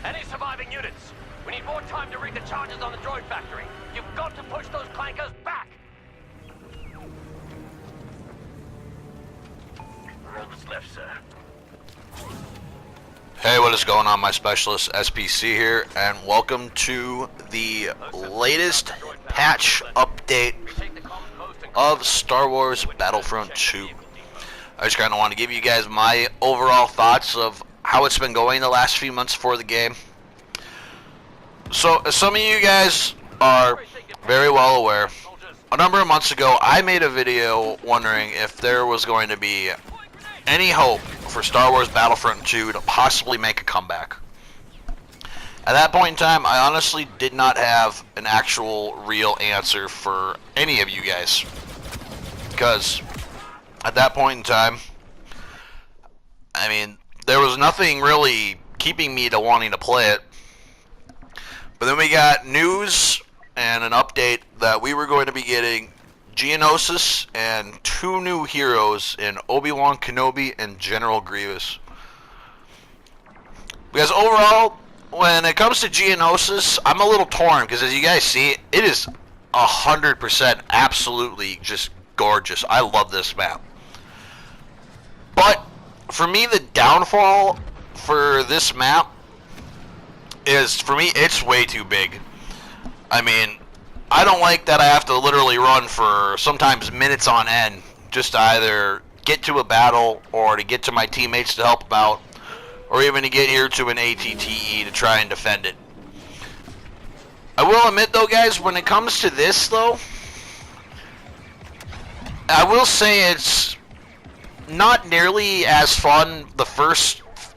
Any surviving units? We need more time to rig the charges on the droid factory. You've got to push those clankers back! What's left, sir? Hey, what is going on, my specialist SPC here, and welcome to the latest patch update of Star Wars Battlefront 2. I just kind of want to give you guys my overall thoughts of how it's been going the last few months for the game. So, as some of you guys are very well aware, a number of months ago I made a video wondering if there was going to be any hope for Star Wars Battlefront 2 to possibly make a comeback. At that point in time, I honestly did not have an actual real answer for any of you guys. Because at that point in time, I mean, there was nothing really keeping me to wanting to play it. But then we got news and an update that we were going to be getting Geonosis and 2 new heroes in Obi-Wan Kenobi and General Grievous. Because overall, when it comes to Geonosis, I'm a little torn because as you guys see, it is 100% absolutely just gorgeous. I love this map. But for me, the downfall for this map is, for me, it's way too big. I mean, I don't like that I have to literally run for sometimes minutes on end just to either get to a battle or to get to my teammates to help them out, or even to get here to an ATTE to try and defend it. I will admit though, guys, when it comes to this though, I will say it's not nearly as fun.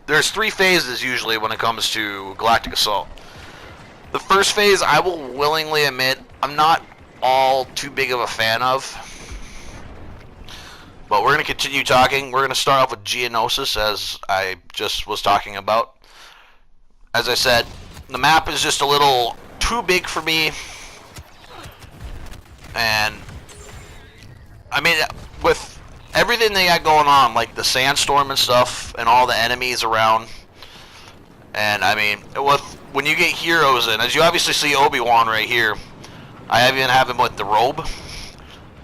There's 3 phases usually when it comes to Galactic Assault. The first phase, I will willingly admit, I'm not all too big of a fan of. But we're going to continue talking. We're going to start off with Geonosis, as I just was talking about. As I said, the map is just a little too big for me. And, I mean, with everything they got going on, like the sandstorm and stuff, and all the enemies around, and I mean, when you get heroes in, as you obviously see Obi-Wan right here, I even have him with the robe,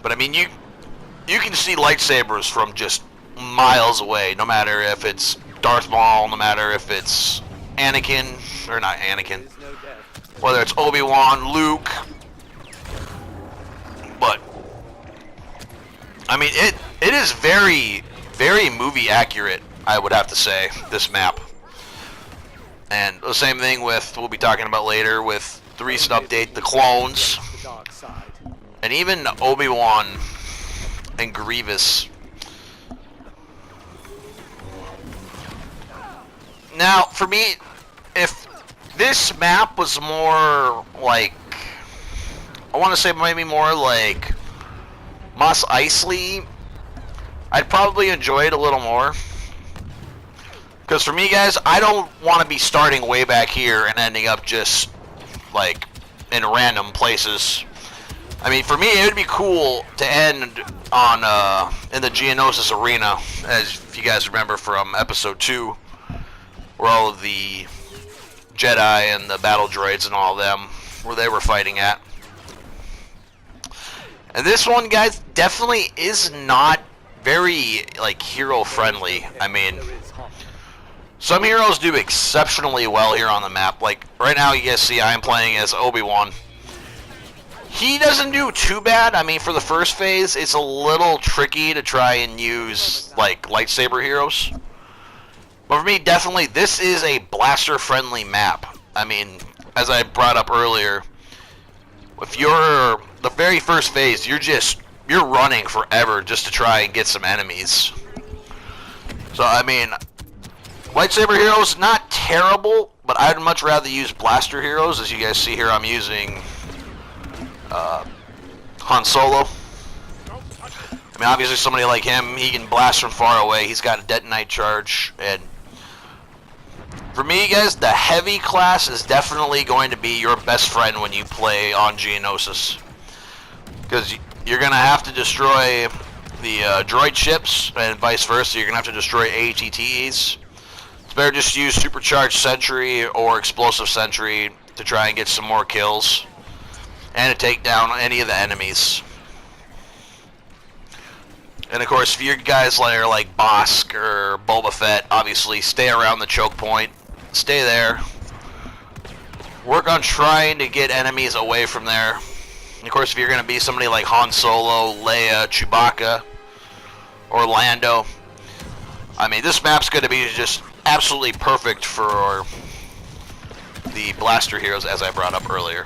but I mean, you can see lightsabers from just miles away, no matter if it's Darth Maul, no matter if it's Anakin, or not Anakin, whether it's Obi-Wan, Luke, but I mean, it is very, very movie accurate, I would have to say, this map. And the same thing with, we'll be talking about later, with the recent update, the clones, and even Obi-Wan and Grievous. Now, for me, if this map was more like, I want to say maybe more like Mos Eisley, I'd probably enjoy it a little more. Because for me, guys, I don't want to be starting way back here and ending up just, like, in random places. I mean, for me, it would be cool to end on, in the Geonosis arena, as if you guys remember from episode 2, where all of the Jedi and the battle droids and all of them, where they were fighting at. And this one, guys, definitely is not very, like, hero-friendly. I mean, some heroes do exceptionally well here on the map. Like, right now, you guys see I'm playing as Obi-Wan. He doesn't do too bad. I mean, for the first phase, it's a little tricky to try and use, like, lightsaber heroes. But for me, definitely, this is a blaster-friendly map. I mean, as I brought up earlier, if you're the very first phase, you're running forever just to try and get some enemies. So, I mean, lightsaber heroes, not terrible, but I'd much rather use blaster heroes. As you guys see here, I'm using Han Solo. I mean, obviously somebody like him, he can blast from far away. He's got a detonite charge. And for me, guys, the heavy class is definitely going to be your best friend when you play on Geonosis. Because you're going to have to destroy the droid ships, and vice versa. You're going to have to destroy ATTEs. better just use Supercharged Sentry or Explosive Sentry to try and get some more kills and to take down any of the enemies. And of course, if you guys are like Bosk or Boba Fett, obviously stay around the choke point. Stay there. Work on trying to get enemies away from there. And of course, if you're going to be somebody like Han Solo, Leia, Chewbacca, or Lando, I mean, this map's going to be just absolutely perfect for the blaster heroes, as I brought up earlier.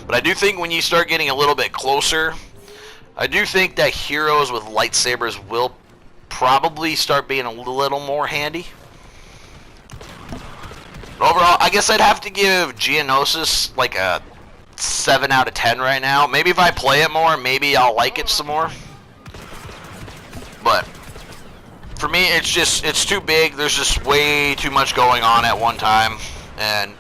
But I do think when you start getting a little bit closer, I do think that heroes with lightsabers will probably start being a little more handy. But overall, I guess I'd have to give Geonosis like a 7 out of 10 right now. Maybe if I play it more, maybe I'll like it some more. But for me, it's too big. There's just way too much going on at one time. And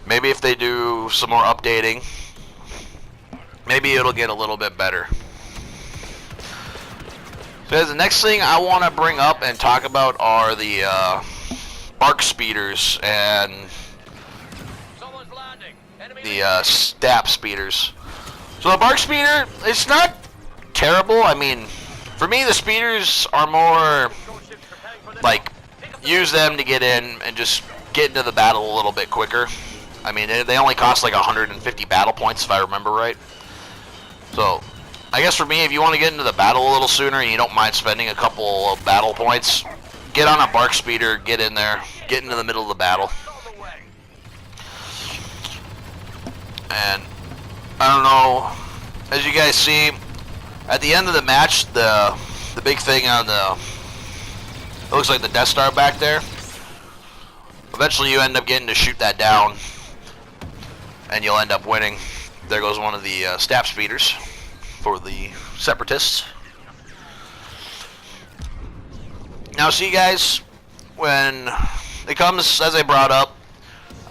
maybe if they do some more updating, maybe it'll get a little bit better. So the next thing I want to bring up and talk about are the bark speeders and the stap speeders. So the bark speeder, it's not terrible. I mean, for me, the speeders are more like use them to get in and just get into the battle a little bit quicker. I mean, they only cost like 150 battle points if I remember right. So I guess for me, if you want to get into the battle a little sooner and you don't mind spending a couple of battle points, get on a bark speeder, get in there, get into the middle of the battle. And I don't know, as you guys see, at the end of the match, the big thing on it looks like the Death Star back there. Eventually you end up getting to shoot that down, and you'll end up winning. There goes one of the stap speeders for the Separatists. Now see guys, when it comes, as I brought up,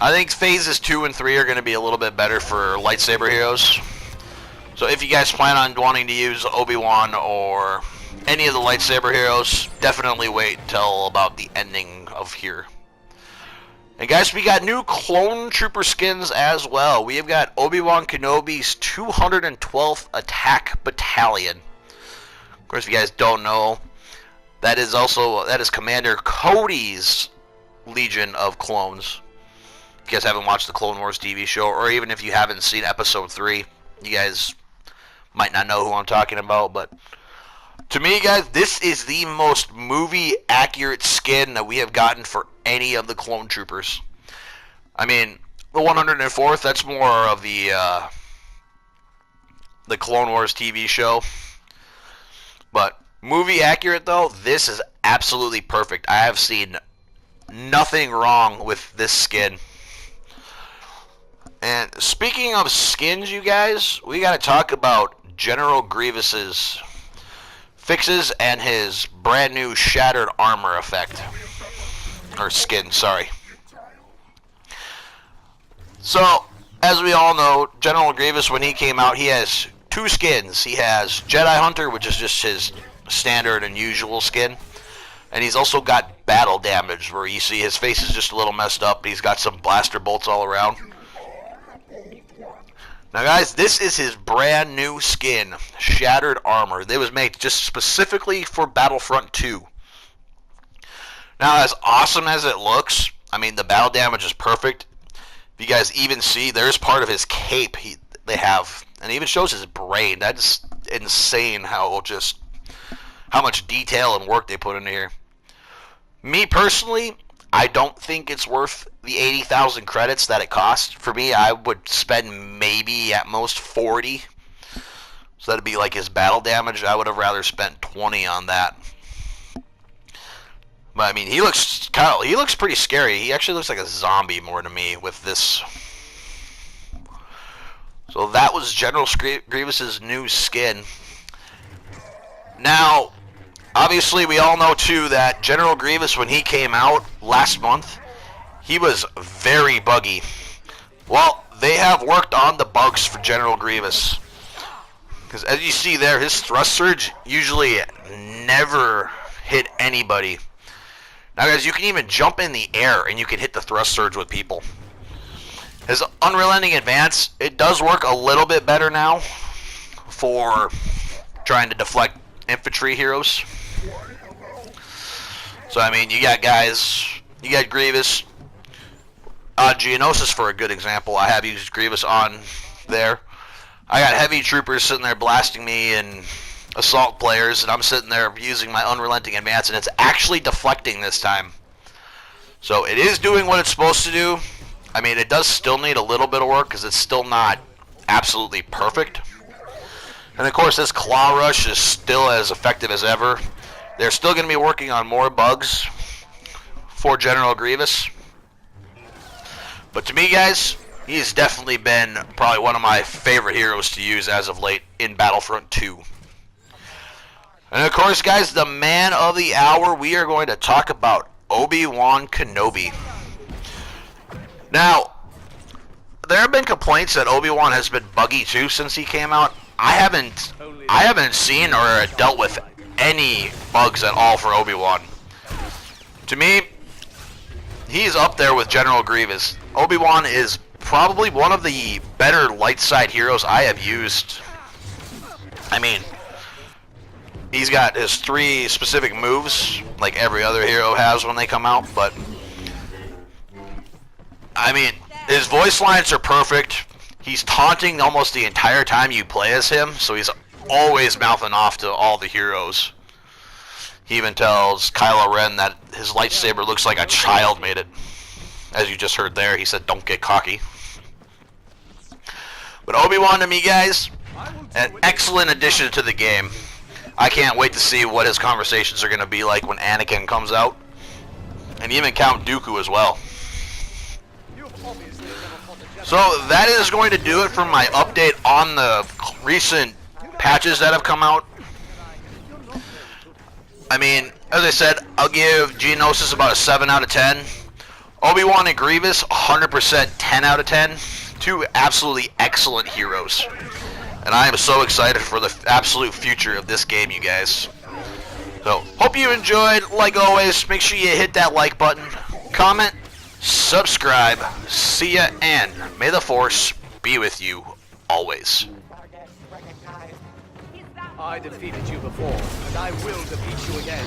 I think phases 2 and 3 are going to be a little bit better for lightsaber heroes. So if you guys plan on wanting to use Obi-Wan or any of the lightsaber heroes, definitely wait until about the ending of here. And guys, we got new clone trooper skins as well. We have got Obi-Wan Kenobi's 212th Attack Battalion. Of course, if you guys don't know, that is Commander Cody's Legion of Clones. If you guys haven't watched the Clone Wars TV show, or even if you haven't seen Episode 3, you guys might not know who I'm talking about, but to me, guys, this is the most movie-accurate skin that we have gotten for any of the clone troopers. I mean, the 104th, that's more of the Clone Wars TV show. But movie-accurate, though, this is absolutely perfect. I have seen nothing wrong with this skin. And speaking of skins, you guys, we got to talk about General Grievous's fixes and his brand new shattered armor effect. Or skin, sorry. So, as we all know, General Grievous, when he came out, he has 2 skins. He has Jedi Hunter, which is just his standard and usual skin. And he's also got Battle Damage, where you see his face is just a little messed up. He's got some blaster bolts all around. Now guys, this is his brand new skin, Shattered Armor. It was made just specifically for Battlefront 2. Now, as awesome as it looks, I mean, the battle damage is perfect. If you guys even see, there's part of his cape they have, and it even shows his brain. That's insane how much detail and work they put into here. Me personally, I don't think it's worth the 80,000 credits that it costs. For me, I would spend maybe at most 40. So that'd be like his battle damage. I would have rather spent 20 on that. But I mean, he looks pretty scary. He actually looks like a zombie more to me with this. So that was General Grievous's new skin. Now, obviously, we all know, too, that General Grievous, when he came out last month, he was very buggy. Well, they have worked on the bugs for General Grievous. Because as you see there, his thrust surge usually never hit anybody. Now guys, you can even jump in the air and you can hit the thrust surge with people. His unrelenting advance, it does work a little bit better now for trying to deflect infantry heroes. So I mean, you got guys, you got Grievous, Geonosis for a good example. I have used Grievous on there. I got heavy troopers sitting there blasting me and assault players, and I'm sitting there using my unrelenting advance, and it's actually deflecting this time. So it is doing what it's supposed to do. I mean, it does still need a little bit of work because it's still not absolutely perfect. And of course, this Claw Rush is still as effective as ever. They're still going to be working on more bugs for General Grievous. But to me, guys, he's definitely been probably one of my favorite heroes to use as of late in Battlefront 2. And of course, guys, the man of the hour, we are going to talk about Obi-Wan Kenobi. Now, there have been complaints that Obi-Wan has been buggy too since he came out. I haven't seen or dealt with any bugs at all for Obi-Wan. To me, he's up there with General Grievous. Obi-Wan is probably one of the better light side heroes I have used. I mean, he's got his 3 specific moves, like every other hero has when they come out, but I mean, his voice lines are perfect. He's taunting almost the entire time you play as him, so he's always mouthing off to all the heroes. He even tells Kylo Ren that his lightsaber looks like a child made it. As you just heard there, he said, "Don't get cocky." But Obi-Wan, to me, guys, an excellent addition to the game. I can't wait to see what his conversations are going to be like when Anakin comes out. And even Count Dooku as well. So that is going to do it for my update on the recent patches that have come out. I mean, as I said, I'll give Geonosis about a 7 out of 10. Obi-Wan and Grievous, 100% 10 out of 10. 2 absolutely excellent heroes. And I am so excited for the absolute future of this game, you guys. So, hope you enjoyed. Like always, make sure you hit that like button, comment, subscribe. See ya, and may the Force be with you always. I defeated you before, and I will defeat you again.